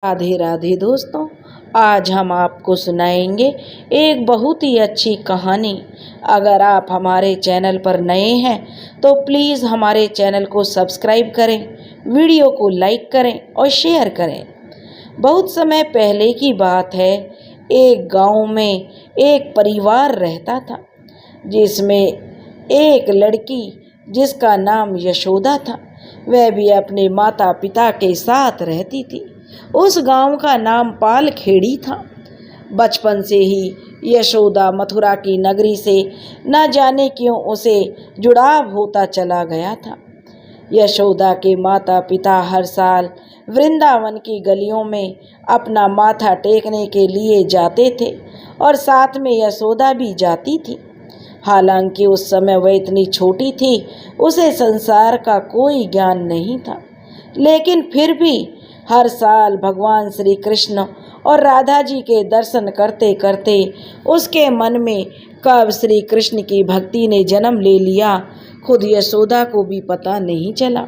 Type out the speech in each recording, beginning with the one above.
राधे राधे दोस्तों, आज हम आपको सुनाएंगे एक बहुत ही अच्छी कहानी। अगर आप हमारे चैनल पर नए हैं तो प्लीज़ हमारे चैनल को सब्सक्राइब करें, वीडियो को लाइक करें और शेयर करें। बहुत समय पहले की बात है, एक गांव में एक परिवार रहता था जिसमें एक लड़की जिसका नाम यशोदा था, वह भी अपने माता पिता के साथ रहती थी। उस गांव का नाम पालखेड़ी था। बचपन से ही यशोदा मथुरा की नगरी से न जाने क्यों उसे जुड़ाव होता चला गया था। यशोदा के माता पिता हर साल वृंदावन की गलियों में अपना माथा टेकने के लिए जाते थे और साथ में यशोदा भी जाती थी। हालांकि उस समय वह इतनी छोटी थी, उसे संसार का कोई ज्ञान नहीं था, लेकिन फिर भी हर साल भगवान श्री कृष्ण और राधा जी के दर्शन करते करते उसके मन में कब श्री कृष्ण की भक्ति ने जन्म ले लिया, खुद यशोदा को भी पता नहीं चला।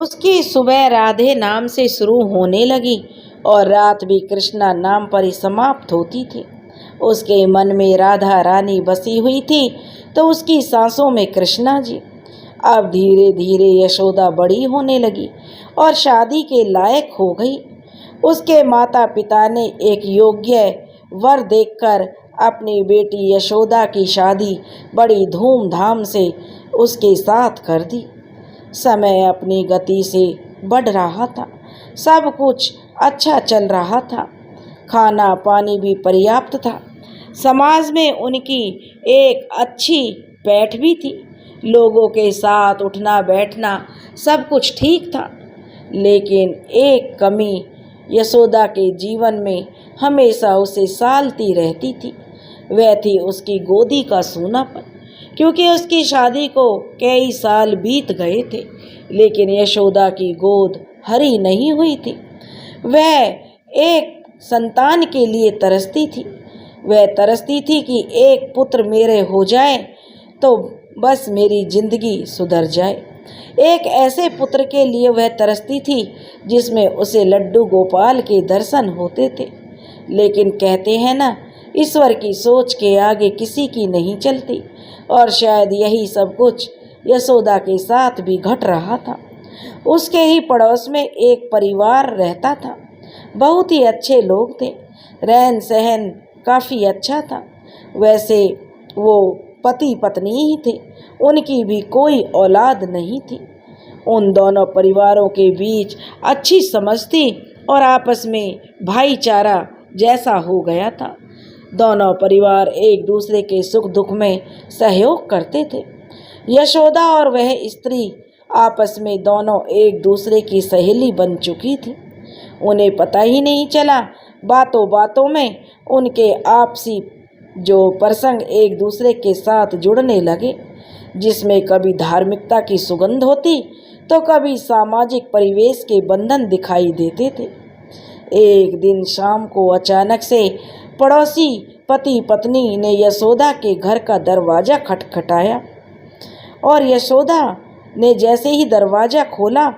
उसकी सुबह राधे नाम से शुरू होने लगी और रात भी कृष्णा नाम पर ही समाप्त होती थी। उसके मन में राधा रानी बसी हुई थी तो उसकी सांसों में कृष्णा जी। अब धीरे धीरे यशोदा बड़ी होने लगी और शादी के लायक हो गई। उसके माता पिता ने एक योग्य वर देखकर अपनी बेटी यशोदा की शादी बड़ी धूमधाम से उसके साथ कर दी। समय अपनी गति से बढ़ रहा था, सब कुछ अच्छा चल रहा था, खाना पानी भी पर्याप्त था, समाज में उनकी एक अच्छी पैठ भी थी, लोगों के साथ उठना बैठना सब कुछ ठीक था। लेकिन एक कमी यशोदा के जीवन में हमेशा उसे सालती रहती थी, वह थी उसकी गोदी का सूनापन। क्योंकि उसकी शादी को कई साल बीत गए थे, लेकिन यशोदा की गोद हरी नहीं हुई थी। वह एक संतान के लिए तरसती थी। वह तरसती थी कि एक पुत्र मेरे हो जाए तो बस मेरी जिंदगी सुधर जाए। एक ऐसे पुत्र के लिए वह तरसती थी जिसमें उसे लड्डू गोपाल के दर्शन होते थे। लेकिन कहते हैं ना, ईश्वर की सोच के आगे किसी की नहीं चलती, और शायद यही सब कुछ यशोदा के साथ भी घट रहा था। उसके ही पड़ोस में एक परिवार रहता था। बहुत ही अच्छे लोग थे, रहन सहन काफ़ी अच्छा था। वैसे वो पति पत्नी ही थे, उनकी भी कोई औलाद नहीं थी। उन दोनों परिवारों के बीच अच्छी समझ थी और आपस में भाईचारा जैसा हो गया था। दोनों परिवार एक दूसरे के सुख दुख में सहयोग करते थे। यशोदा और वह स्त्री आपस में दोनों एक दूसरे की सहेली बन चुकी थी। उन्हें पता ही नहीं चला, बातों बातों में उनके आपसी जो प्रसंग एक दूसरे के साथ जुड़ने लगे, जिसमें कभी धार्मिकता की सुगंध होती तो कभी सामाजिक परिवेश के बंधन दिखाई देते थे। एक दिन शाम को अचानक से पड़ोसी पति पत्नी ने यशोदा के घर का दरवाज़ा खटखटाया और यशोदा ने जैसे ही दरवाज़ा खोला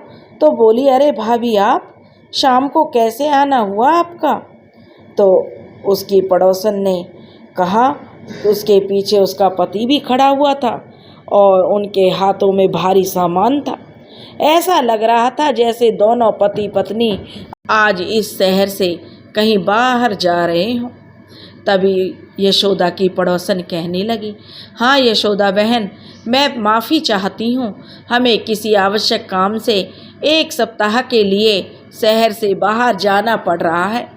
तो बोली, अरे भाभी, आप शाम को कैसे आना हुआ आपका? तो उसकी पड़ोसन ने कहा, उसके पीछे उसका पति भी खड़ा हुआ था और उनके हाथों में भारी सामान था। ऐसा लग रहा था जैसे दोनों पति पत्नी आज इस शहर से कहीं बाहर जा रहे हों। तभी यशोदा की पड़ोसन कहने लगी, हाँ यशोदा बहन, मैं माफ़ी चाहती हूँ, हमें किसी आवश्यक काम से 1 सप्ताह के लिए शहर से बाहर जाना पड़ रहा है।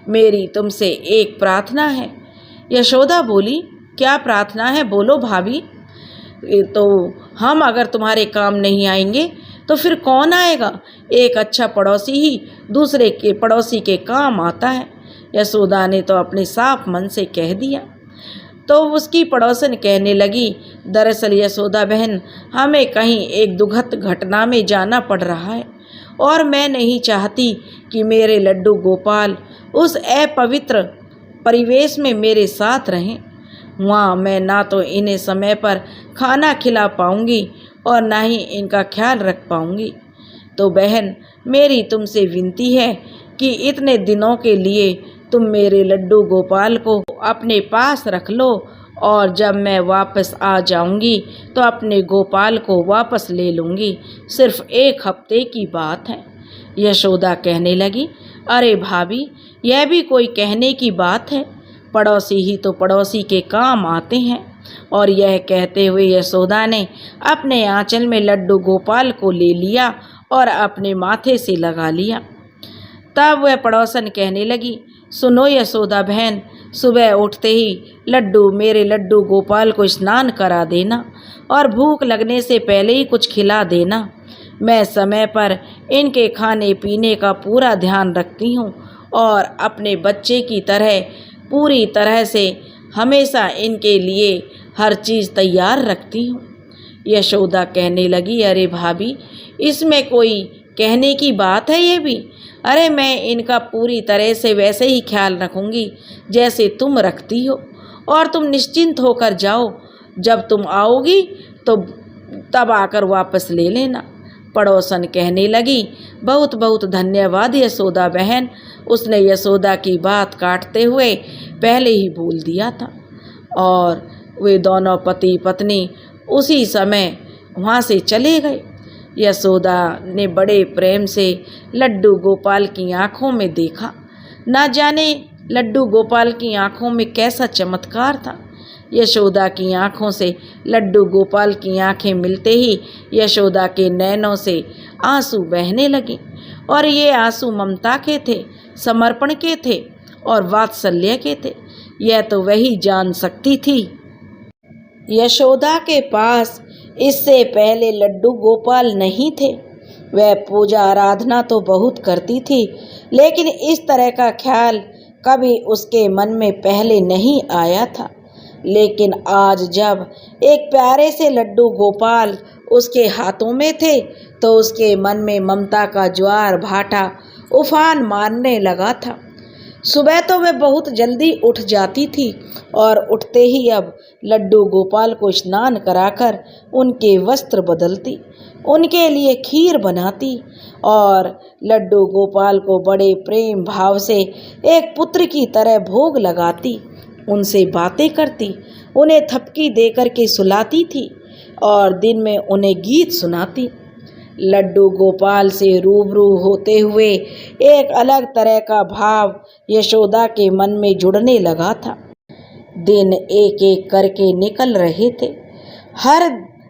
मेरी तुमसे एक प्रार्थना है। यशोदा बोली, क्या प्रार्थना है, बोलो भाभी। तो हम अगर तुम्हारे काम नहीं आएंगे तो फिर कौन आएगा? एक अच्छा पड़ोसी ही दूसरे के पड़ोसी के काम आता है। यशोदा ने तो अपने साफ मन से कह दिया। तो उसकी पड़ोसन कहने लगी, दरअसल यशोदा बहन, हमें कहीं एक दुखद घटना में जाना पड़ रहा है और मैं नहीं चाहती कि मेरे लड्डू गोपाल उस अपवित्र परिवेश में मेरे साथ रहें। वहाँ मैं ना तो इन्हें समय पर खाना खिला पाऊँगी और ना ही इनका ख्याल रख पाऊँगी। तो बहन, मेरी तुमसे विनती है कि इतने दिनों के लिए तुम मेरे लड्डू गोपाल को अपने पास रख लो और जब मैं वापस आ जाऊंगी तो अपने गोपाल को वापस ले लूँगी। सिर्फ 1 हफ्ते की बात है। यशोदा कहने लगी, अरे भाभी, यह भी कोई कहने की बात है? पड़ोसी ही तो पड़ोसी के काम आते हैं। और यह कहते हुए यशोदा ने अपने आंचल में लड्डू गोपाल को ले लिया और अपने माथे से लगा लिया। तब वह पड़ोसन कहने लगी, सुनो यशोदा बहन, सुबह उठते ही मेरे लड्डू गोपाल को स्नान करा देना और भूख लगने से पहले ही कुछ खिला देना। मैं समय पर इनके खाने पीने का पूरा ध्यान रखती हूँ और अपने बच्चे की तरह पूरी तरह से हमेशा इनके लिए हर चीज़ तैयार रखती हूँ। यशोदा कहने लगी, अरे भाभी, इसमें कोई कहने की बात है? ये भी, अरे मैं इनका पूरी तरह से वैसे ही ख्याल रखूँगी जैसे तुम रखती हो, और तुम निश्चिंत होकर जाओ। जब तुम आओगी तो तब आकर वापस ले लेना। पड़ोसन कहने लगी, बहुत बहुत धन्यवाद यशोदा बहन। उसने यशोदा की बात काटते हुए पहले ही बोल दिया था। और वे दोनों पति पत्नी उसी समय वहाँ से चले गए। यशोदा ने बड़े प्रेम से लड्डू गोपाल की आँखों में देखा। ना जाने लड्डू गोपाल की आँखों में कैसा चमत्कार था। यशोदा की आँखों से लड्डू गोपाल की आँखें मिलते ही यशोदा के नैनों से आंसू बहने लगे। और ये आंसू ममता के थे, समर्पण के थे और वात्सल्य के थे। यह तो वही जान सकती थी। यशोदा के पास इससे पहले लड्डू गोपाल नहीं थे। वह पूजा आराधना तो बहुत करती थी, लेकिन इस तरह का ख्याल कभी उसके मन में पहले नहीं आया था। लेकिन आज जब एक प्यारे से लड्डू गोपाल उसके हाथों में थे तो उसके मन में ममता का ज्वार भाटा उफान मारने लगा था। सुबह तो वह बहुत जल्दी उठ जाती थी और उठते ही अब लड्डू गोपाल को स्नान कराकर उनके वस्त्र बदलती, उनके लिए खीर बनाती और लड्डू गोपाल को बड़े प्रेम भाव से एक पुत्र की तरह भोग लगाती, उनसे बातें करती, उन्हें थपकी देकर के सुलाती थी और दिन में उन्हें गीत सुनाती। लड्डू गोपाल से रूबरू होते हुए एक अलग तरह का भाव यशोदा के मन में जुड़ने लगा था। दिन एक एक करके निकल रहे थे। हर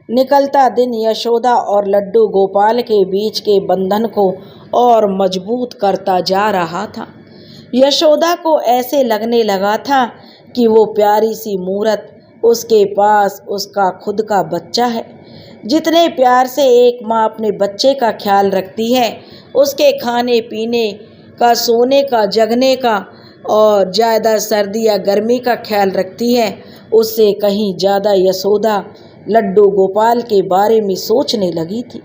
निकलता दिन यशोदा और लड्डू गोपाल के बीच के बंधन को और मजबूत करता जा रहा था। यशोदा को ऐसे लगने लगा था कि वो प्यारी सी मूरत उसके पास उसका खुद का बच्चा है। जितने प्यार से एक माँ अपने बच्चे का ख्याल रखती है, उसके खाने पीने का, सोने का, जगने का और ज़्यादा सर्दी या गर्मी का ख्याल रखती है, उससे कहीं ज़्यादा यशोदा लड्डू गोपाल के बारे में सोचने लगी थी।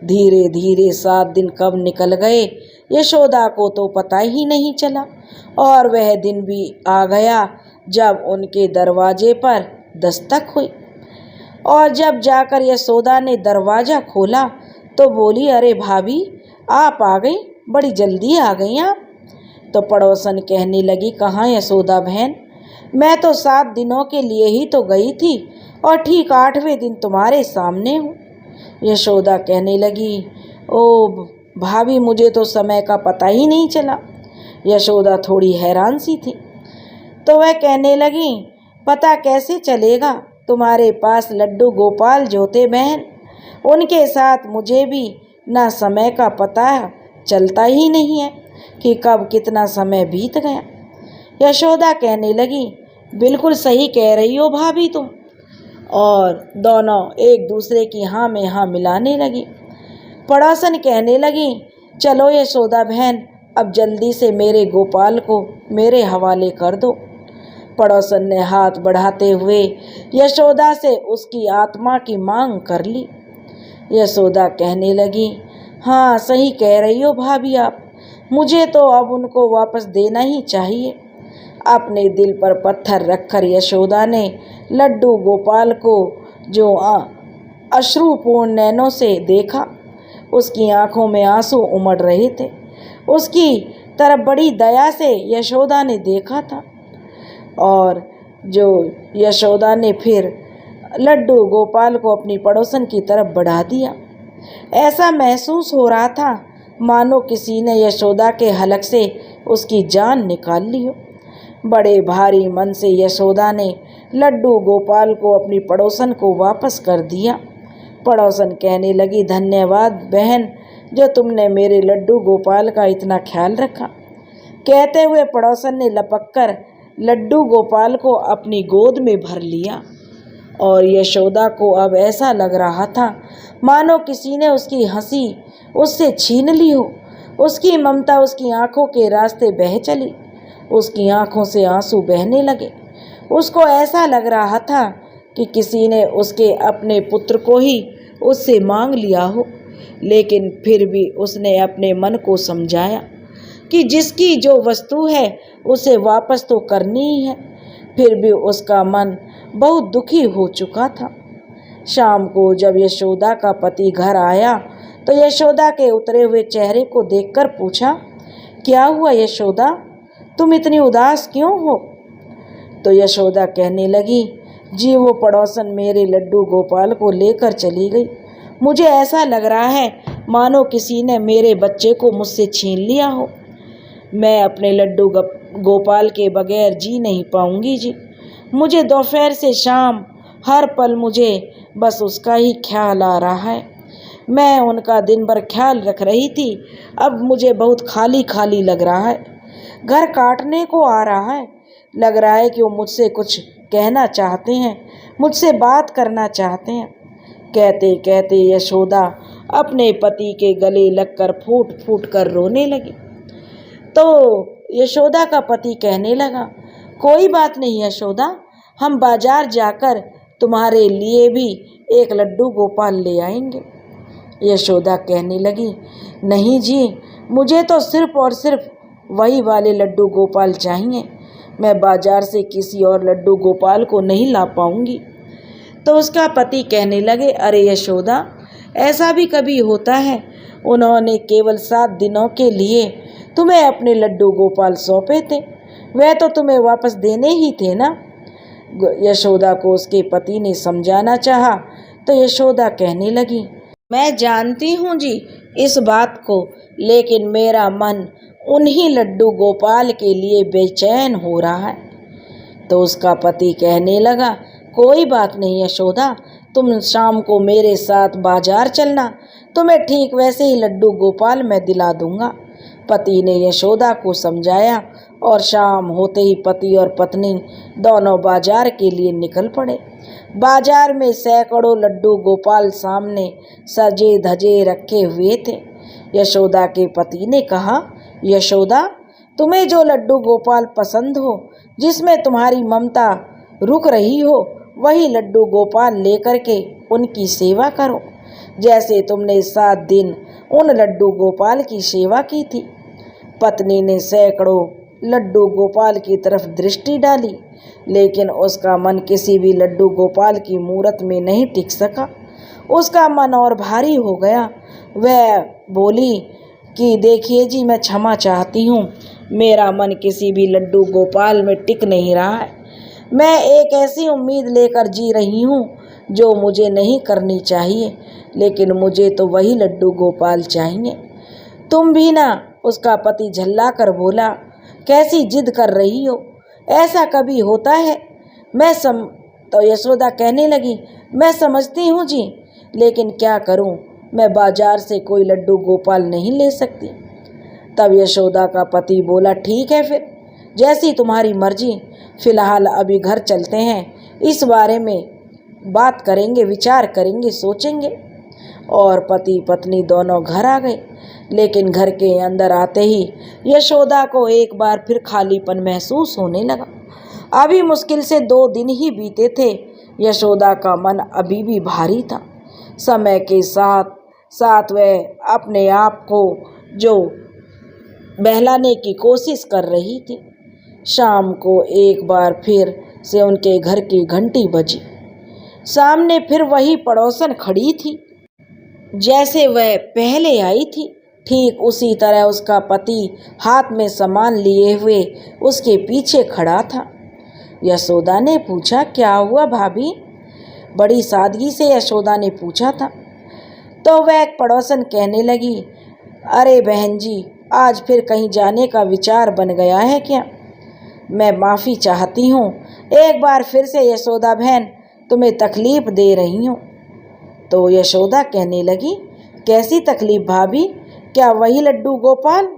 धीरे धीरे 7 दिन कब निकल गए यशोदा को तो पता ही नहीं चला, और वह दिन भी आ गया जब उनके दरवाजे पर दस्तक हुई। और जब जाकर यशोदा ने दरवाज़ा खोला तो बोली, अरे भाभी, आप आ गई, बड़ी जल्दी आ गई आप। तो पड़ोसन कहने लगी, कहाँ यशोदा बहन, मैं तो 7 दिनों के लिए ही तो गई थी और ठीक 8वें दिन तुम्हारे सामने हूँ। यशोदा कहने लगी, ओ भाभी, मुझे तो समय का पता ही नहीं चला। यशोदा थोड़ी हैरान सी थी। तो वह कहने लगी, पता कैसे चलेगा, तुम्हारे पास लड्डू गोपाल जो थे बहन, उनके साथ मुझे भी ना समय का पता चलता ही नहीं है कि कब कितना समय बीत गया। यशोदा कहने लगी, बिल्कुल सही कह रही हो भाभी तुम। और दोनों एक दूसरे की हाँ में हाँ मिलाने लगी। पड़ोसन कहने लगी, चलो यशोदा बहन, अब जल्दी से मेरे गोपाल को मेरे हवाले कर दो। पड़ोसन ने हाथ बढ़ाते हुए यशोदा से उसकी आत्मा की मांग कर ली। यशोदा कहने लगी, हाँ सही कह रही हो भाभी आप, मुझे तो अब उनको वापस देना ही चाहिए। अपने दिल पर पत्थर रखकर यशोदा ने लड्डू गोपाल को जो अश्रुपूर्ण नैनों से देखा, उसकी आंखों में आंसू उमड़ रहे थे। उसकी तरफ बड़ी दया से यशोदा ने देखा था और जो यशोदा ने फिर लड्डू गोपाल को अपनी पड़ोसन की तरफ बढ़ा दिया। ऐसा महसूस हो रहा था मानो किसी ने यशोदा के हलक से उसकी जान निकाल ली हो। बड़े भारी मन से यशोदा ने लड्डू गोपाल को अपनी पड़ोसन को वापस कर दिया। पड़ोसन कहने लगी, धन्यवाद बहन, जो तुमने मेरे लड्डू गोपाल का इतना ख्याल रखा। कहते हुए पड़ोसन ने लपककर लड्डू गोपाल को अपनी गोद में भर लिया और यशोदा को अब ऐसा लग रहा था मानो किसी ने उसकी हंसी उससे छीन ली हो। उसकी ममता उसकी आंखों के रास्ते बह चली, उसकी आंखों से आंसू बहने लगे। उसको ऐसा लग रहा था कि किसी ने उसके अपने पुत्र को ही उससे मांग लिया हो। लेकिन फिर भी उसने अपने मन को समझाया कि जिसकी जो वस्तु है उसे वापस तो करनी ही है। फिर भी उसका मन बहुत दुखी हो चुका था। शाम को जब यशोदा का पति घर आया तो यशोदा के उतरे हुए चेहरे को देखकर पूछा, क्या हुआ यशोदा, तुम इतनी उदास क्यों हो? तो यशोदा कहने लगी, जी वो पड़ोसन मेरे लड्डू गोपाल को लेकर चली गई। मुझे ऐसा लग रहा है मानो किसी ने मेरे बच्चे को मुझसे छीन लिया हो। मैं अपने लड्डू गोपाल के बगैर जी नहीं पाऊंगी जी। मुझे दोपहर से शाम हर पल मुझे बस उसका ही ख्याल आ रहा है। मैं उनका दिन भर ख्याल रख रही थी, अब मुझे बहुत खाली खाली लग रहा है। घर काटने को आ रहा है। लग रहा है कि वो मुझसे कुछ कहना चाहते हैं, मुझसे बात करना चाहते हैं। कहते कहते यशोदा अपने पति के गले लगकर फूट फूट कर रोने लगी। तो यशोदा का पति कहने लगा, कोई बात नहीं यशोदा, हम बाजार जाकर तुम्हारे लिए भी एक लड्डू गोपाल ले आएंगे। यशोदा कहने लगी, नहीं जी, मुझे तो सिर्फ और सिर्फ वही वाले लड्डू गोपाल चाहिए। मैं बाजार से किसी और लड्डू गोपाल को नहीं ला पाऊंगी। तो उसका पति कहने लगे, अरे यशोदा, ऐसा भी कभी होता है? उन्होंने केवल 7 दिनों के लिए तुम्हें अपने लड्डू गोपाल सौंपे थे, वह तो तुम्हें वापस देने ही थे ना। यशोदा को उसके पति ने समझाना चाहा तो यशोदा कहने लगी, मैं जानती हूँ जी इस बात को, लेकिन मेरा मन उन्हीं लड्डू गोपाल के लिए बेचैन हो रहा है। तो उसका पति कहने लगा, कोई बात नहीं यशोदा, तुम शाम को मेरे साथ बाजार चलना, तुम्हें ठीक वैसे ही लड्डू गोपाल मैं दिला दूंगा। पति ने यशोदा को समझाया और शाम होते ही पति और पत्नी दोनों बाजार के लिए निकल पड़े। बाजार में सैकड़ों लड्डू गोपाल सामने सजे धजे रखे हुए थे। यशोदा के पति ने कहा, यशोदा, तुम्हें जो लड्डू गोपाल पसंद हो, जिसमें तुम्हारी ममता रुक रही हो, वही लड्डू गोपाल लेकर के उनकी सेवा करो, जैसे तुमने 7 दिन उन लड्डू गोपाल की सेवा की थी। पत्नी ने सैकड़ों लड्डू गोपाल की तरफ दृष्टि डाली, लेकिन उसका मन किसी भी लड्डू गोपाल की मूरत में नहीं टिक सका। उसका मन और भारी हो गया। वह बोली कि देखिए जी, मैं क्षमा चाहती हूँ, मेरा मन किसी भी लड्डू गोपाल में टिक नहीं रहा है। मैं एक ऐसी उम्मीद लेकर जी रही हूँ जो मुझे नहीं करनी चाहिए, लेकिन मुझे तो वही लड्डू गोपाल चाहिए। तुम भी ना? उसका पति झल्ला कर बोला, कैसी जिद कर रही हो, ऐसा कभी होता है? तो यशोदा कहने लगी, मैं समझती हूँ जी, लेकिन क्या करूँ, मैं बाजार से कोई लड्डू गोपाल नहीं ले सकती। तब यशोदा का पति बोला, ठीक है फिर, जैसी तुम्हारी मर्जी, फिलहाल अभी घर चलते हैं, इस बारे में बात करेंगे, विचार करेंगे, सोचेंगे। और पति पत्नी दोनों घर आ गए। लेकिन घर के अंदर आते ही यशोदा को एक बार फिर खालीपन महसूस होने लगा। अभी मुश्किल से 2 दिन ही बीते थे। यशोदा का मन अभी भी भारी था। समय के साथ साथ वह अपने आप को जो बहलाने की कोशिश कर रही थी। शाम को एक बार फिर से उनके घर की घंटी बजी। सामने फिर वही पड़ोसन खड़ी थी, जैसे वह पहले आई थी। ठीक उसी तरह उसका पति हाथ में सामान लिए हुए उसके पीछे खड़ा था। यशोदा ने पूछा, क्या हुआ भाभी? बड़ी सादगी से यशोदा ने पूछा था। तो वह एक पड़ोसन कहने लगी, अरे बहन जी, आज फिर कहीं जाने का विचार बन गया है क्या? मैं माफ़ी चाहती हूँ, एक बार फिर से यशोदा बहन तुम्हें तकलीफ़ दे रही हूँ। तो यशोदा कहने लगी, कैसी तकलीफ़ भाभी? क्या वही लड्डू गोपाल?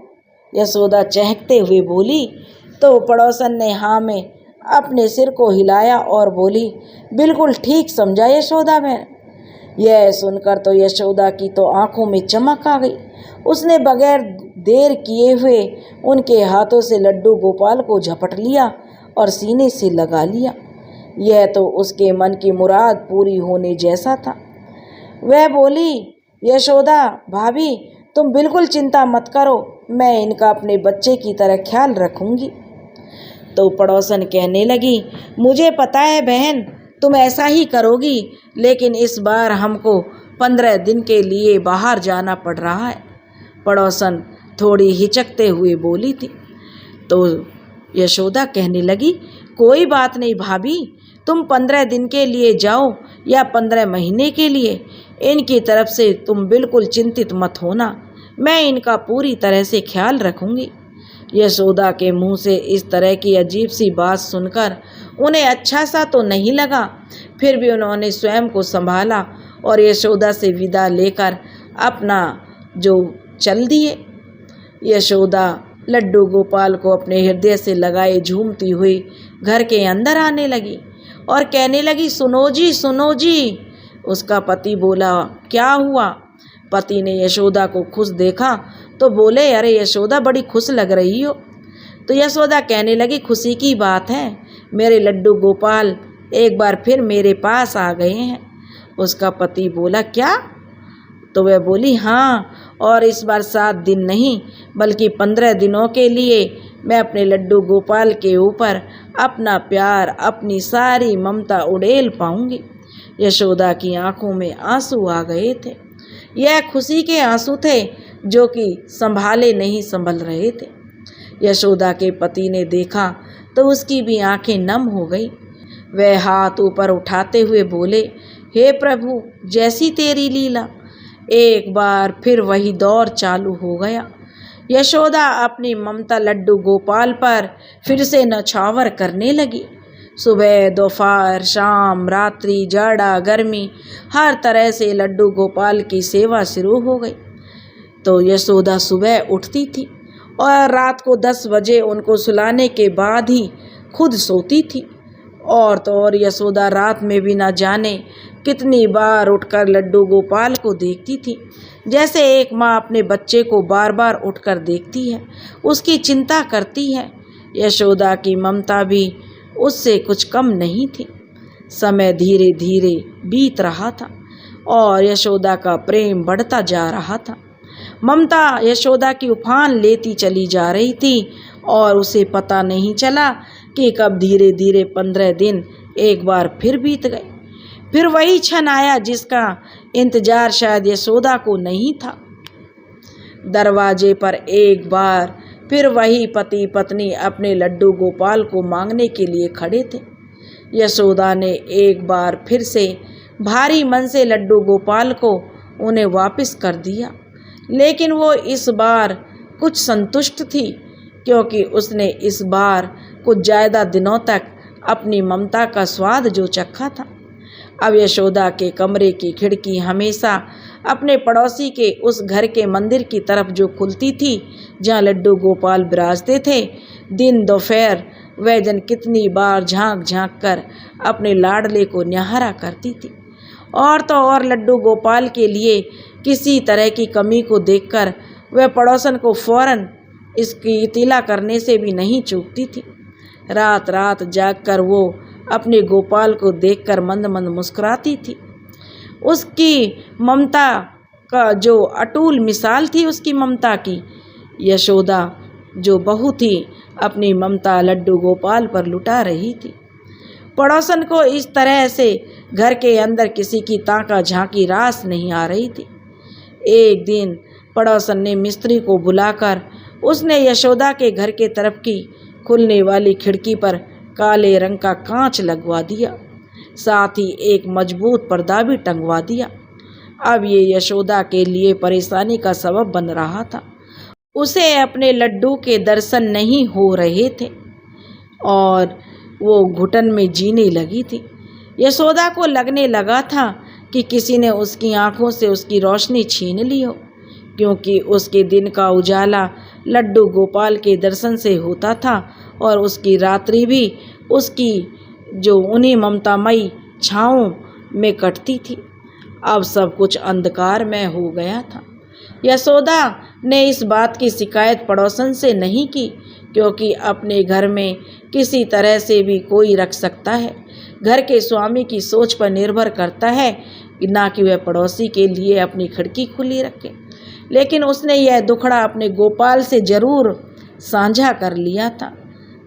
यशोदा चहकते हुए बोली। तो पड़ोसन ने हाँ में अपने सिर को हिलाया और बोली, बिल्कुल ठीक समझा यशोदा बहन। यह सुनकर तो यशोदा की तो आंखों में चमक आ गई। उसने बगैर देर किए हुए उनके हाथों से लड्डू गोपाल को झपट लिया और सीने से लगा लिया। यह तो उसके मन की मुराद पूरी होने जैसा था। वह बोली, यशोदा भाभी, तुम बिल्कुल चिंता मत करो, मैं इनका अपने बच्चे की तरह ख्याल रखूंगी। तो पड़ोसन कहने लगी, मुझे पता है बहन, तुम ऐसा ही करोगी, लेकिन इस बार हमको 15 दिन के लिए बाहर जाना पड़ रहा है। पड़ोसन थोड़ी हिचकते हुए बोली थी। तो यशोदा कहने लगी, कोई बात नहीं भाभी, तुम 15 दिन के लिए जाओ या 15 महीने के लिए, इनकी तरफ से तुम बिल्कुल चिंतित मत होना, मैं इनका पूरी तरह से ख्याल रखूंगी। यशोदा के मुंह से इस तरह की अजीब सी बात सुनकर उन्हें अच्छा सा तो नहीं लगा, फिर भी उन्होंने स्वयं को संभाला और यशोदा से विदा लेकर अपना जो चल दिए। यशोदा लड्डू गोपाल को अपने हृदय से लगाए झूमती हुई घर के अंदर आने लगी और कहने लगी, सुनो जी, सुनो जी। उसका पति बोला, क्या हुआ? पति ने यशोदा को खुश देखा तो बोले, अरे यशोदा, बड़ी खुश लग रही हो। तो यशोदा कहने लगी, खुशी की बात है, मेरे लड्डू गोपाल एक बार फिर मेरे पास आ गए हैं। उसका पति बोला, क्या? तो वह बोली, हाँ, और इस बार 7 दिन नहीं बल्कि 15 दिनों के लिए मैं अपने लड्डू गोपाल के ऊपर अपना प्यार, अपनी सारी ममता उड़ेल पाऊंगी। यशोदा की आंखों में आंसू आ गए थे। यह खुशी के आंसू थे जो कि संभाले नहीं संभल रहे थे। यशोदा के पति ने देखा तो उसकी भी आंखें नम हो गई। वह हाथ ऊपर उठाते हुए बोले, हे प्रभु, जैसी तेरी लीला। एक बार फिर वही दौर चालू हो गया। यशोदा अपनी ममता लड्डू गोपाल पर फिर से नछावर करने लगी। सुबह, दोपहर, शाम, रात्रि, जाड़ा, गर्मी, हर तरह से लड्डू गोपाल की सेवा शुरू हो गई। तो यशोदा सुबह उठती थी और रात को 10 बजे उनको सुलाने के बाद ही खुद सोती थी। और तो और यशोदा रात में भी न जाने कितनी बार उठकर लड्डू गोपाल को देखती थी, जैसे एक माँ अपने बच्चे को बार बार उठकर देखती है, उसकी चिंता करती है। यशोदा की ममता भी उससे कुछ कम नहीं थी। समय धीरे धीरे बीत रहा था और यशोदा का प्रेम बढ़ता जा रहा था। ममता यशोदा की उफान लेती चली जा रही थी और उसे पता नहीं चला कि कब धीरे धीरे 15 दिन एक बार फिर बीत गए। फिर वही क्षण आया जिसका इंतजार शायद यशोदा को नहीं था। दरवाजे पर एक बार फिर वही पति पत्नी अपने लड्डू गोपाल को मांगने के लिए खड़े थे। यशोदा ने एक बार फिर से भारी मन से लड्डू गोपाल को उन्हें वापस कर दिया, लेकिन वो इस बार कुछ संतुष्ट थी, क्योंकि उसने इस बार कुछ ज़्यादा दिनों तक अपनी ममता का स्वाद जो चखा था। अब यशोदा के कमरे की खिड़की हमेशा अपने पड़ोसी के उस घर के मंदिर की तरफ जो खुलती थी जहाँ लड्डू गोपाल विराजते थे। दिन दोपहर वह जन कितनी बार झांक झांक कर अपने लाडले को न्याहारा करती थी। और तो और लड्डू गोपाल के लिए किसी तरह की कमी को देखकर वह पड़ोसन को फौरन इसकी इतिला करने से भी नहीं चूकती थी। रात रात जागकर वो अपने गोपाल को देखकर मंद मंद मुस्कुराती थी। उसकी ममता का जो अटूल मिसाल थी उसकी ममता की, यशोदा जो बहुत ही अपनी ममता लड्डू गोपाल पर लुटा रही थी। पड़ोसन को इस तरह से घर के अंदर किसी की ताका झांकी रास नहीं आ रही थी। एक दिन पड़ोसन ने मिस्त्री को बुलाकर उसने यशोदा के घर के तरफ की खुलने वाली खिड़की पर काले रंग का कांच लगवा दिया, साथ ही एक मजबूत पर्दा भी टंगवा दिया। अब ये यशोदा के लिए परेशानी का सबब बन रहा था। उसे अपने लड्डू के दर्शन नहीं हो रहे थे और वो घुटन में जीने लगी थी। यशोदा को लगने लगा था कि किसी ने उसकी आंखों से उसकी रोशनी छीन ली हो, क्योंकि उसके दिन का उजाला लड्डू गोपाल के दर्शन से होता था और उसकी रात्रि भी उसकी जो उन्हीं ममतामयी छाँवों में कटती थी। अब सब कुछ अंधकार में हो गया था। यशोदा ने इस बात की शिकायत पड़ोसन से नहीं की, क्योंकि अपने घर में किसी तरह से भी कोई रख सकता है। घर के स्वामी की सोच पर निर्भर करता है, ना कि वह पड़ोसी के लिए अपनी खिड़की खुली रखे। लेकिन उसने यह दुखड़ा अपने गोपाल से जरूर साझा कर लिया था।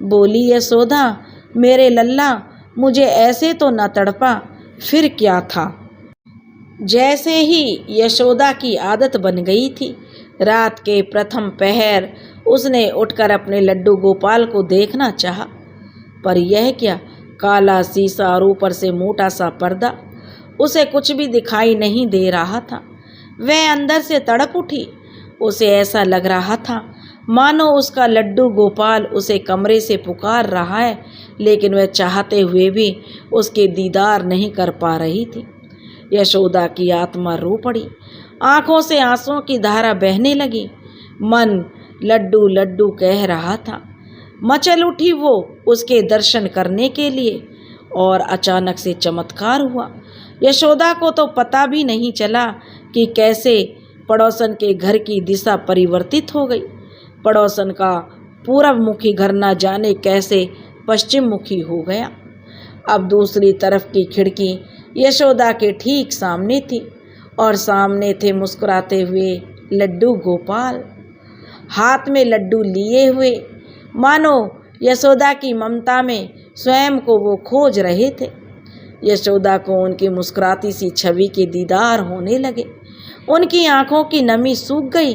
बोली यशोदा, मेरे लल्ला, मुझे ऐसे तो न तड़पा, फिर क्या था। जैसे ही यशोदा की आदत बन गई थी, रात के प्रथम पहर उसने उठकर अपने लड्डू गोपाल को देखना चाहा, पर यह क्या, काला शीशा और ऊपर से मोटा सा पर्दा, उसे कुछ भी दिखाई नहीं दे रहा था। वह अंदर से तड़प उठी। उसे ऐसा लग रहा था मानो उसका लड्डू गोपाल उसे कमरे से पुकार रहा है, लेकिन वह चाहते हुए भी उसके दीदार नहीं कर पा रही थी। यशोदा की आत्मा रो पड़ी, आंखों से आंसुओं की धारा बहने लगी। मन लड्डू लड्डू कह रहा था। मचल उठी वो उसके दर्शन करने के लिए, और अचानक से चमत्कार हुआ। यशोदा को तो पता भी नहीं चला कि कैसे पड़ोसन के घर की दिशा परिवर्तित हो गई। पड़ोसन का पूर्व मुखी घर न जाने कैसे पश्चिम मुखी हो गया। अब दूसरी तरफ की खिड़की यशोदा के ठीक सामने थी, और सामने थे मुस्कुराते हुए लड्डू गोपाल, हाथ में लड्डू लिए हुए, मानो यशोदा की ममता में स्वयं को वो खोज रहे थे। यशोदा को उनकी मुस्कुराती सी छवि के दीदार होने लगे। उनकी आंखों की नमी सूख गई।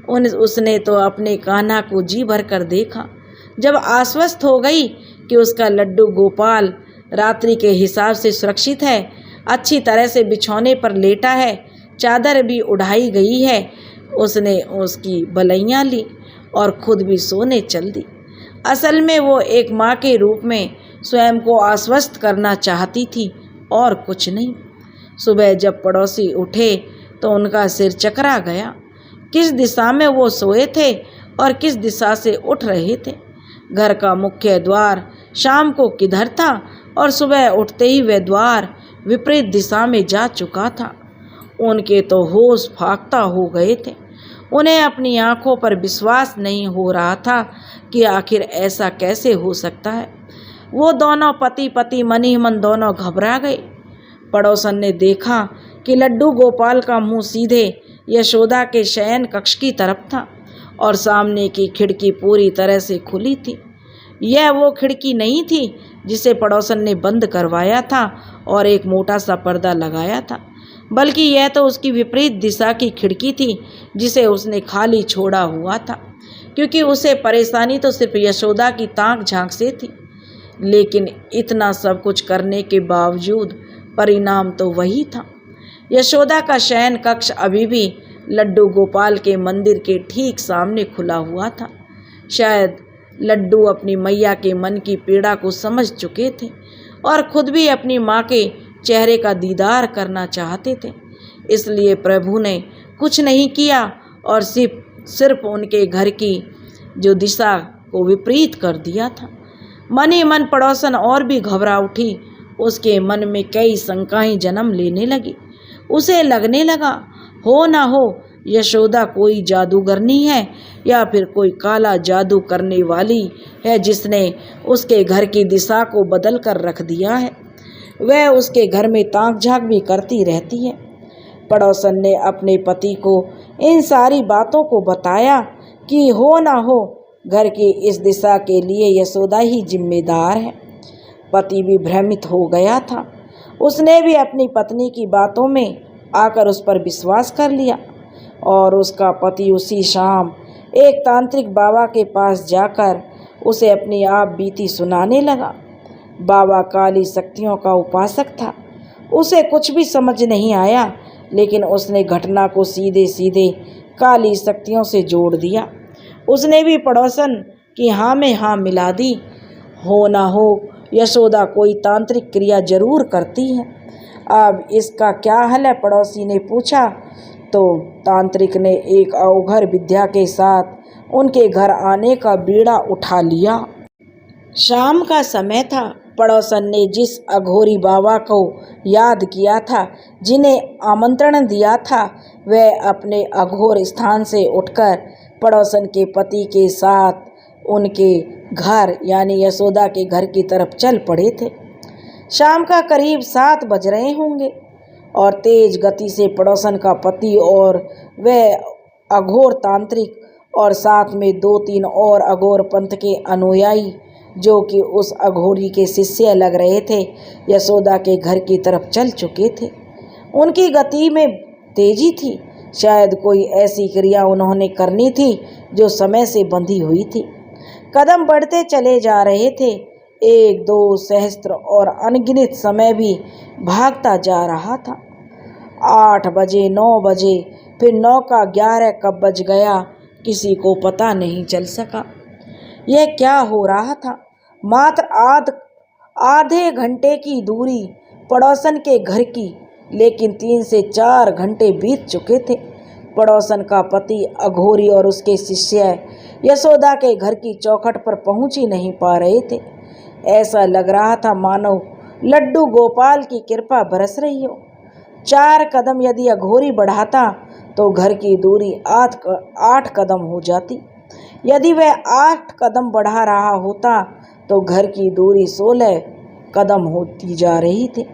उसने तो अपने कान्हा को जी भर कर देखा। जब आश्वस्त हो गई कि उसका लड्डू गोपाल रात्रि के हिसाब से सुरक्षित है, अच्छी तरह से बिछौने पर लेटा है, चादर भी उड़ाई गई है, उसने उसकी बलैयाँ ली और खुद भी सोने चल दी। असल में वो एक माँ के रूप में स्वयं को आश्वस्त करना चाहती थी और कुछ नहीं। सुबह जब पड़ोसी उठे तो उनका सिर चकरा गया। किस दिशा में वो सोए थे और किस दिशा से उठ रहे थे। घर का मुख्य द्वार शाम को किधर था और सुबह उठते ही वह द्वार विपरीत दिशा में जा चुका था। उनके तो होश फाख्ता हो गए थे। उन्हें अपनी आंखों पर विश्वास नहीं हो रहा था कि आखिर ऐसा कैसे हो सकता है। वो दोनों पति पति मन ही मन दोनों घबरा गए। पड़ोसन ने देखा कि लड्डू गोपाल का मुंह सीधे यशोदा के शयन कक्ष की तरफ था और सामने की खिड़की पूरी तरह से खुली थी। यह वो खिड़की नहीं थी जिसे पड़ोसन ने बंद करवाया था और एक मोटा सा पर्दा लगाया था, बल्कि यह तो उसकी विपरीत दिशा की खिड़की थी जिसे उसने खाली छोड़ा हुआ था, क्योंकि उसे परेशानी तो सिर्फ यशोदा की ताक झांक से थी। लेकिन इतना सब कुछ करने के बावजूद परिणाम तो वही था। यशोदा का शयन कक्ष अभी भी लड्डू गोपाल के मंदिर के ठीक सामने खुला हुआ था। शायद लड्डू अपनी मैया के मन की पीड़ा को समझ चुके थे और खुद भी अपनी माँ के चेहरे का दीदार करना चाहते थे। इसलिए प्रभु ने कुछ नहीं किया और सिर्फ उनके घर की जो दिशा को विपरीत कर दिया था। मन ही मन पड़ोसन और भी घबरा उठी। उसके मन में कई शंकाएं जन्म लेने लगी। उसे लगने लगा, हो ना हो यशोदा कोई जादूगरनी है या फिर कोई काला जादू करने वाली है जिसने उसके घर की दिशा को बदल कर रख दिया है। वह उसके घर में ताक झांक भी करती रहती है। पड़ोसन ने अपने पति को इन सारी बातों को बताया कि हो ना हो घर की इस दिशा के लिए यशोदा ही जिम्मेदार है। पति भी भ्रमित हो गया था। उसने भी अपनी पत्नी की बातों में आकर उस पर विश्वास कर लिया। और उसका पति उसी शाम एक तांत्रिक बाबा के पास जाकर उसे अपनी आप बीती सुनाने लगा। बाबा काली शक्तियों का उपासक था। उसे कुछ भी समझ नहीं आया, लेकिन उसने घटना को सीधे सीधे काली शक्तियों से जोड़ दिया। उसने भी पड़ोसन की हाँ में हाँ मिला दी। हो ना हो, यशोदा कोई तांत्रिक क्रिया जरूर करती है। अब इसका क्या हल है, पड़ोसी ने पूछा। तो तांत्रिक ने एक अवघर विद्या के साथ उनके घर आने का बीड़ा उठा लिया। शाम का समय था। पड़ोसन ने जिस अघोरी बाबा को याद किया था, जिन्हें आमंत्रण दिया था, वह अपने अघोर स्थान से उठकर पड़ोसन के पति के साथ उनके घर यानी यशोदा के घर की तरफ चल पड़े थे। शाम का करीब 7 बज रहे होंगे और तेज गति से पड़ोसन का पति और वह अघोर तांत्रिक और साथ में 2-3 और अघोर पंथ के अनुयायी, जो कि उस अघोरी के शिष्य लग रहे थे, यशोदा के घर की तरफ चल चुके थे। उनकी गति में तेजी थी। शायद कोई ऐसी क्रिया उन्होंने करनी थी जो समय से बंधी हुई थी। कदम बढ़ते चले जा रहे थे। 1, 2 सहस्त्र और अनगिनत समय भी भागता जा रहा था। 8 बजे, 9 बजे, फिर 9 का 11 कब बज गया, किसी को पता नहीं चल सका। यह क्या हो रहा था? मात्र आधे घंटे की दूरी पड़ोसन के घर की, लेकिन 3 से 4 घंटे बीत चुके थे। पड़ोसन का पति अघोरी और उसके शिष्य यशोदा के घर की चौखट पर पहुंच ही नहीं पा रहे थे। ऐसा लग रहा था मानो लड्डू गोपाल की कृपा बरस रही हो। 4 कदम यदि अघोरी बढ़ाता तो घर की दूरी 8 कदम हो जाती। यदि वह 8 कदम बढ़ा रहा होता तो घर की दूरी 16 कदम होती जा रही थी।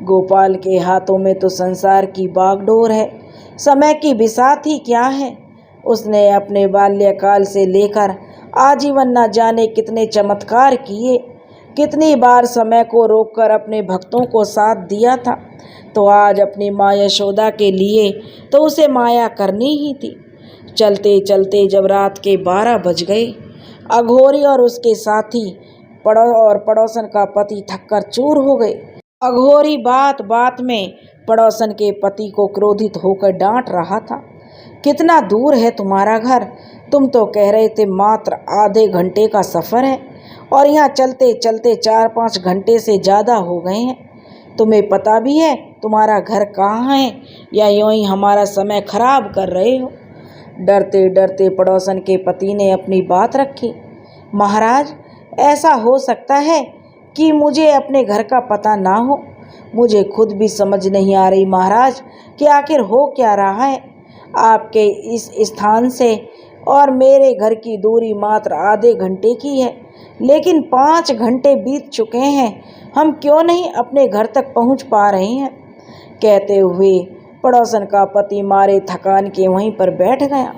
गोपाल के हाथों में तो संसार की बागडोर है, समय की बिसात ही क्या है। उसने अपने बाल्यकाल से लेकर आजीवन न जाने कितने चमत्कार किए, कितनी बार समय को रोककर अपने भक्तों को साथ दिया था। तो आज अपनी माँ यशोदा के लिए तो उसे माया करनी ही थी। चलते चलते जब रात के 12 बज गए, अघोरी और उसके साथी पड़ोसन का पति थककर चूर हो गए। अघोरी बात बात में पड़ोसन के पति को क्रोधित होकर डांट रहा था। कितना दूर है तुम्हारा घर? तुम तो कह रहे थे मात्र आधे घंटे का सफ़र है, और यहाँ चलते चलते 4-5 घंटे से ज़्यादा हो गए हैं। तुम्हें पता भी है तुम्हारा घर कहाँ है, या यूँ ही हमारा समय खराब कर रहे हो? डरते डरते पड़ोसन के पति ने अपनी बात रखी। महाराज, ऐसा हो सकता है कि मुझे अपने घर का पता ना हो। मुझे खुद भी समझ नहीं आ रही महाराज कि आखिर हो क्या रहा है। आपके इस स्थान से और मेरे घर की दूरी मात्र आधे घंटे की है, लेकिन 5 घंटे बीत चुके हैं। हम क्यों नहीं अपने घर तक पहुंच पा रहे हैं? कहते हुए पड़ोसन का पति मारे थकान के वहीं पर बैठ गया।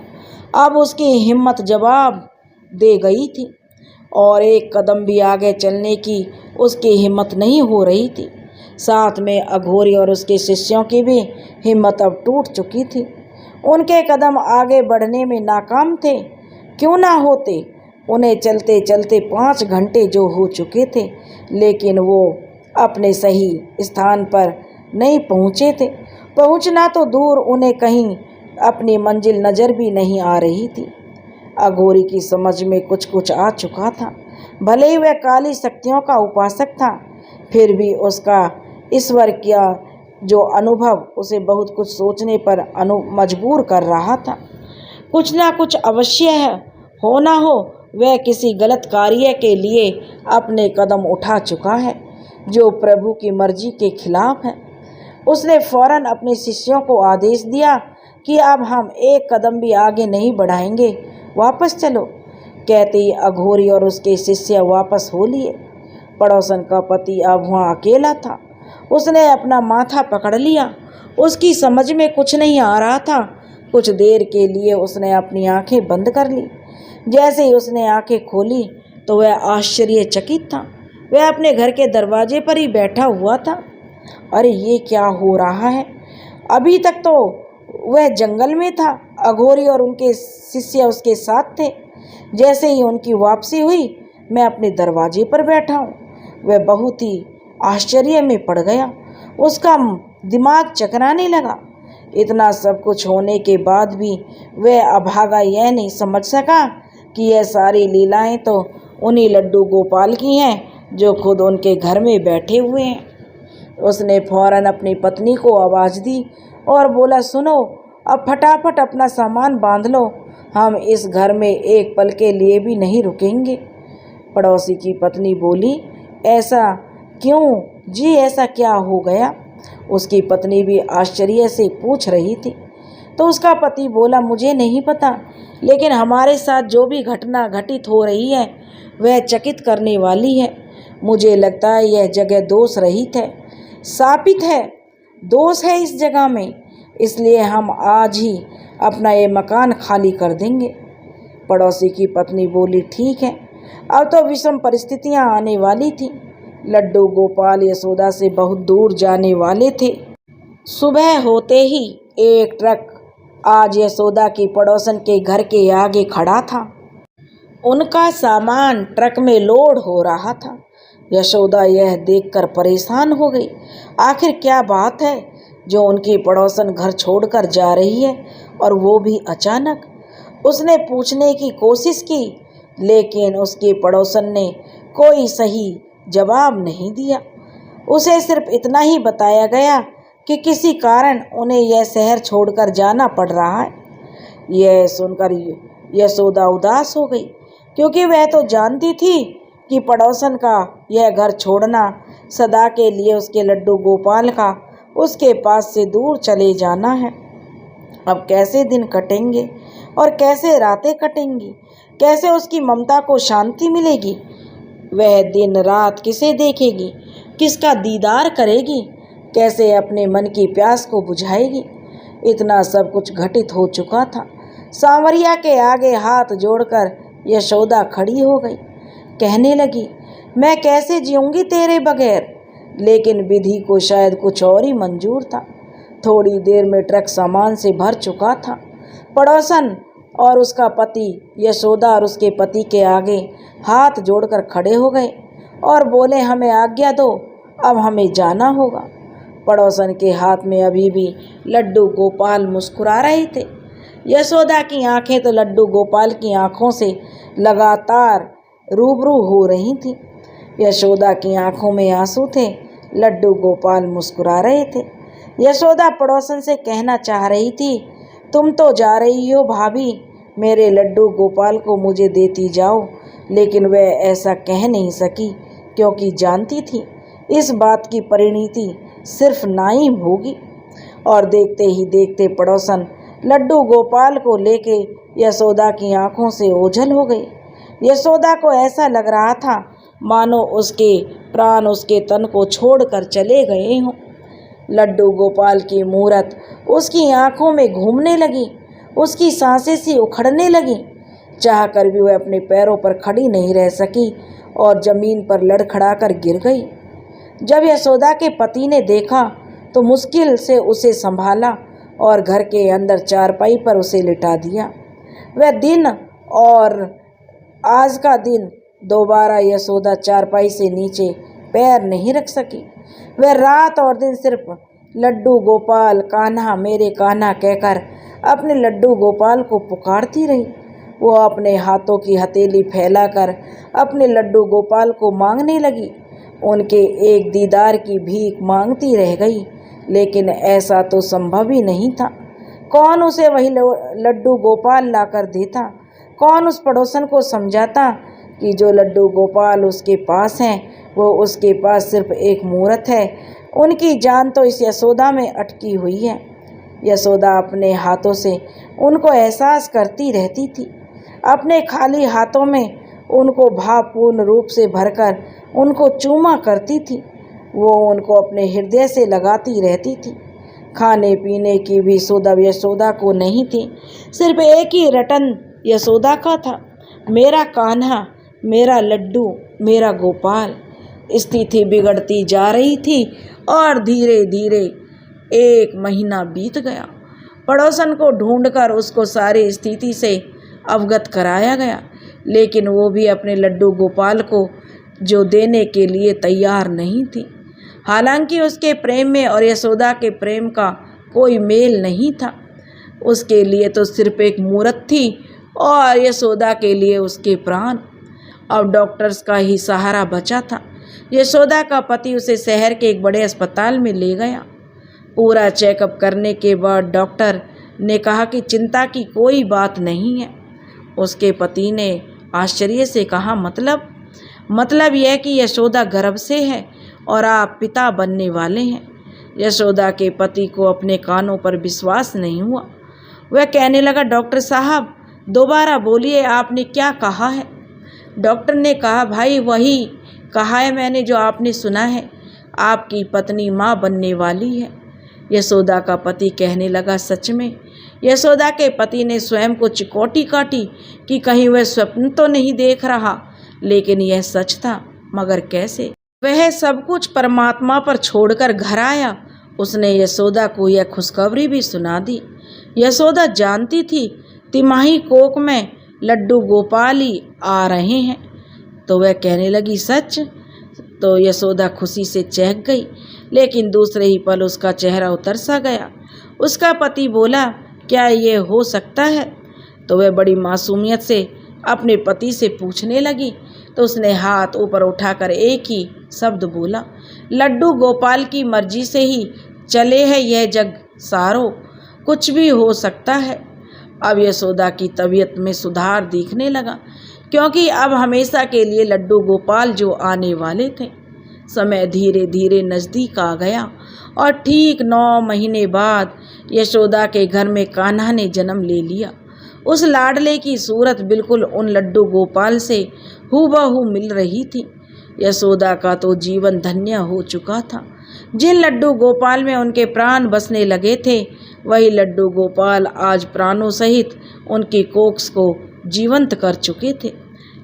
अब उसकी हिम्मत जवाब दे गई थी और एक कदम भी आगे चलने की उसकी हिम्मत नहीं हो रही थी। साथ में अघोरी और उसके शिष्यों की भी हिम्मत अब टूट चुकी थी। उनके कदम आगे बढ़ने में नाकाम थे। क्यों ना होते? उन्हें चलते चलते 5 घंटे जो हो चुके थे, लेकिन वो अपने सही स्थान पर नहीं पहुँचे थे। पहुँचना तो दूर, उन्हें कहीं अपनी मंजिल नज़र भी नहीं आ रही थी। अघोरी की समझ में कुछ कुछ आ चुका था। भले ही वह काली शक्तियों का उपासक था, फिर भी उसका ईश्वर का जो अनुभव उसे बहुत कुछ सोचने पर मजबूर कर रहा था। कुछ ना कुछ अवश्य है, हो ना हो वह किसी गलत कार्य के लिए अपने कदम उठा चुका है, जो प्रभु की मर्जी के खिलाफ है। उसने फौरन अपने शिष्यों को आदेश दिया कि अब हम एक कदम भी आगे नहीं बढ़ाएंगे, वापस चलो। कहते ही अघोरी और उसके शिष्य वापस हो लिए। पड़ोसन का पति अब वहाँ अकेला था। उसने अपना माथा पकड़ लिया। उसकी समझ में कुछ नहीं आ रहा था। कुछ देर के लिए उसने अपनी आंखें बंद कर ली। जैसे ही उसने आंखें खोली तो वह आश्चर्यचकित था। वह अपने घर के दरवाजे पर ही बैठा हुआ था। अरे ये क्या हो रहा है? अभी तक तो वह जंगल में था। अघोरी और उनके शिष्य उसके साथ थे। जैसे ही उनकी वापसी हुई, मैं अपने दरवाजे पर बैठा हूँ। वह बहुत ही आश्चर्य में पड़ गया। उसका दिमाग चकराने लगा। इतना सब कुछ होने के बाद भी वह अभागा यह नहीं समझ सका कि यह सारी लीलाएं तो उन्हीं लड्डू गोपाल की हैं जो खुद उनके घर में बैठे हुए हैं। उसने फौरन अपनी पत्नी को आवाज़ दी और बोला, सुनो, अब फटाफट अपना सामान बांध लो, हम इस घर में एक पल के लिए भी नहीं रुकेंगे। पड़ोसी की पत्नी बोली, ऐसा क्यों जी, ऐसा क्या हो गया? उसकी पत्नी भी आश्चर्य से पूछ रही थी। तो उसका पति बोला, मुझे नहीं पता, लेकिन हमारे साथ जो भी घटना घटित हो रही है वह चकित करने वाली है। मुझे लगता है यह जगह दोष रहित है, शापित है, दोष है इस जगह में, इसलिए हम आज ही अपना ये मकान खाली कर देंगे। पड़ोसी की पत्नी बोली, ठीक है। अब तो विषम परिस्थितियां आने वाली थी। लड्डू गोपाल यशोदा से बहुत दूर जाने वाले थे। सुबह होते ही एक ट्रक आज यशोदा की पड़ोसन के घर के आगे खड़ा था। उनका सामान ट्रक में लोड हो रहा था। यशोदा यह देखकर परेशान हो गई। आखिर क्या बात है जो उनकी पड़ोसन घर छोड़कर जा रही है, और वो भी अचानक? उसने पूछने की कोशिश की, लेकिन उसकी पड़ोसन ने कोई सही जवाब नहीं दिया। उसे सिर्फ इतना ही बताया गया कि किसी कारण उन्हें यह शहर छोड़कर जाना पड़ रहा है। यह सुनकर यशोदा उदास हो गई, क्योंकि वह तो जानती थी कि पड़ोसन का यह घर छोड़ना सदा के लिए उसके लड्डू गोपाल का उसके पास से दूर चले जाना है। अब कैसे दिन कटेंगे और कैसे रातें कटेंगी, कैसे उसकी ममता को शांति मिलेगी? वह दिन रात किसे देखेगी, किसका दीदार करेगी, कैसे अपने मन की प्यास को बुझाएगी? इतना सब कुछ घटित हो चुका था। सांवरिया के आगे हाथ जोड़कर यशोदा खड़ी हो गई। कहने लगी, मैं कैसे जीऊंगी तेरे बगैर? लेकिन विधि को शायद कुछ और ही मंजूर था। थोड़ी देर में ट्रक सामान से भर चुका था। पड़ोसन और उसका पति यशोदा और उसके पति के आगे हाथ जोड़कर खड़े हो गए और बोले, हमें आज्ञा दो, अब हमें जाना होगा। पड़ोसन के हाथ में अभी भी लड्डू गोपाल मुस्कुरा रहे थे। यशोदा की आंखें तो लड्डू गोपाल की आंखों से लगातार रूबरू हो रही थी। यशोदा की आंखों में आंसू थे, लड्डू गोपाल मुस्कुरा रहे थे। यशोदा पड़ोसन से कहना चाह रही थी, तुम तो जा रही हो भाभी, मेरे लड्डू गोपाल को मुझे देती जाओ, लेकिन वह ऐसा कह नहीं सकी, क्योंकि जानती थी इस बात की परिणति सिर्फ नाई होगी। और देखते ही देखते पड़ोसन लड्डू गोपाल को लेके यशोदा की आंखों से ओझल हो गई। यशोदा को ऐसा लग रहा था मानो उसके प्राण उसके तन को छोड़कर चले गए हों। लड्डू गोपाल की मूरत उसकी आंखों में घूमने लगी, उसकी सांसें सी उखड़ने लगी। चाहकर भी वह अपने पैरों पर खड़ी नहीं रह सकी और जमीन पर लड़खड़ाकर गिर गई। जब यशोदा के पति ने देखा तो मुश्किल से उसे संभाला और घर के अंदर चारपाई पर उसे लिटा दिया। वह दिन और आज का दिन दोबारा यशोदा चारपाई से नीचे पैर नहीं रख सकी। वह रात और दिन सिर्फ लड्डू गोपाल, कान्हा, मेरे कान्हा कहकर अपने लड्डू गोपाल को पुकारती रही। वो अपने हाथों की हथेली फैलाकर अपने लड्डू गोपाल को मांगने लगी। उनके एक दीदार की भीख मांगती रह गई, लेकिन ऐसा तो संभव ही नहीं था। कौन उसे वही लड्डू गोपाल लाकर देता? कौन उस पड़ोसन को समझाता कि जो लड्डू गोपाल उसके पास हैं वो उसके पास सिर्फ एक मूरत है? उनकी जान तो इस यशोदा में अटकी हुई है। यशोदा अपने हाथों से उनको एहसास करती रहती थी। अपने खाली हाथों में उनको भावपूर्ण रूप से भरकर उनको चूमा करती थी। वो उनको अपने हृदय से लगाती रहती थी। खाने पीने की भी सुध यशोदा को नहीं थी। सिर्फ एक ही रटन यशोदा का था, मेरा कान्हा, मेरा लड्डू, मेरा गोपाल। स्थिति बिगड़ती जा रही थी और धीरे धीरे 1 महीना बीत गया। पड़ोसन को ढूंढकर उसको सारी स्थिति से अवगत कराया गया, लेकिन वो भी अपने लड्डू गोपाल को जो देने के लिए तैयार नहीं थी। हालांकि उसके प्रेम में और यशोदा के प्रेम का कोई मेल नहीं था। उसके लिए तो सिर्फ एक मूरत थी और यशोदा के लिए उसके प्राण। अब डॉक्टर्स का ही सहारा बचा था। यशोदा का पति उसे शहर के एक बड़े अस्पताल में ले गया। पूरा चेकअप करने के बाद डॉक्टर ने कहा कि चिंता की कोई बात नहीं है। उसके पति ने आश्चर्य से कहा, मतलब यह कि यशोदा गर्भ से है और आप पिता बनने वाले हैं। यशोदा के पति को अपने कानों पर विश्वास नहीं हुआ। वह कहने लगा, डॉक्टर साहब दोबारा बोलिए, आपने क्या कहा है? डॉक्टर ने कहा, भाई वही कहा है मैंने जो आपने सुना है, आपकी पत्नी माँ बनने वाली है। यशोदा का पति कहने लगा, सच में? यशोदा के पति ने स्वयं को चिकोटी काटी कि कहीं वह स्वप्न तो नहीं देख रहा, लेकिन यह सच था। मगर कैसे? वह सब कुछ परमात्मा पर छोड़कर घर आया। उसने यशोदा को यह खुशखबरी भी सुना दी। यशोदा जानती थी तिमाही कोख में लड्डू गोपाल ही आ रहे हैं, तो वह कहने लगी, सच? तो यशोदा खुशी से चहक गई, लेकिन दूसरे ही पल उसका चेहरा उतर सा गया। उसका पति बोला, क्या ये हो सकता है? तो वह बड़ी मासूमियत से अपने पति से पूछने लगी। तो उसने हाथ ऊपर उठाकर एक ही शब्द बोला, लड्डू गोपाल की मर्जी से ही चले है यह जग सारो, कुछ भी हो सकता है। अब यशोदा की तबीयत में सुधार दिखने लगा, क्योंकि अब हमेशा के लिए लड्डू गोपाल जो आने वाले थे। समय धीरे धीरे नज़दीक आ गया और ठीक 9 महीने बाद यशोदा के घर में कान्हा ने जन्म ले लिया। उस लाडले की सूरत बिल्कुल उन लड्डू गोपाल से हूबहू मिल रही थी। यशोदा का तो जीवन धन्य हो चुका था। जिन लड्डू गोपाल में उनके प्राण बसने लगे थे, वही लड्डू गोपाल आज प्राणों सहित उनकी कोख को जीवंत कर चुके थे।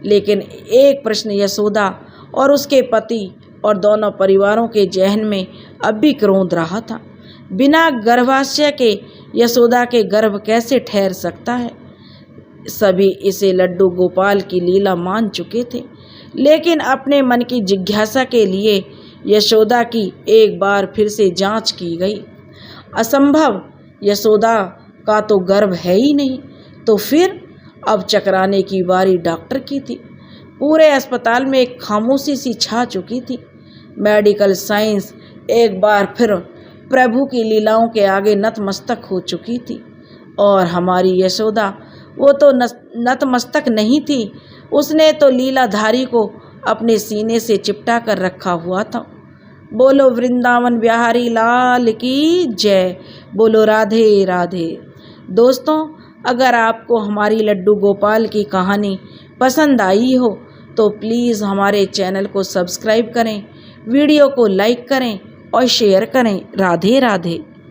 लेकिन एक प्रश्न यशोदा और उसके पति और दोनों परिवारों के जहन में अब भी क्रोध रहा था। बिना गर्भाशय के यशोदा के गर्भ कैसे ठहर सकता है? सभी इसे लड्डू गोपाल की लीला मान चुके थे, लेकिन अपने मन की जिज्ञासा के लिए यशोदा की एक बार फिर से जांच की गई। असंभव, यशोदा का तो गर्भ है ही नहीं। तो फिर अब चकराने की बारी डॉक्टर की थी। पूरे अस्पताल में एक खामोशी सी छा चुकी थी। मेडिकल साइंस एक बार फिर प्रभु की लीलाओं के आगे नतमस्तक हो चुकी थी, और हमारी यशोदा वो तो नतमस्तक नहीं थी, उसने तो लीलाधारी को अपने सीने से चिपटा कर रखा हुआ था। बोलो वृंदावन बिहारी लाल की जय, बोलो राधे राधे। दोस्तों, अगर आपको हमारी लड्डू गोपाल की कहानी पसंद आई हो तो प्लीज़ हमारे चैनल को सब्सक्राइब करें, वीडियो को लाइक करें और शेयर करें। राधे राधे।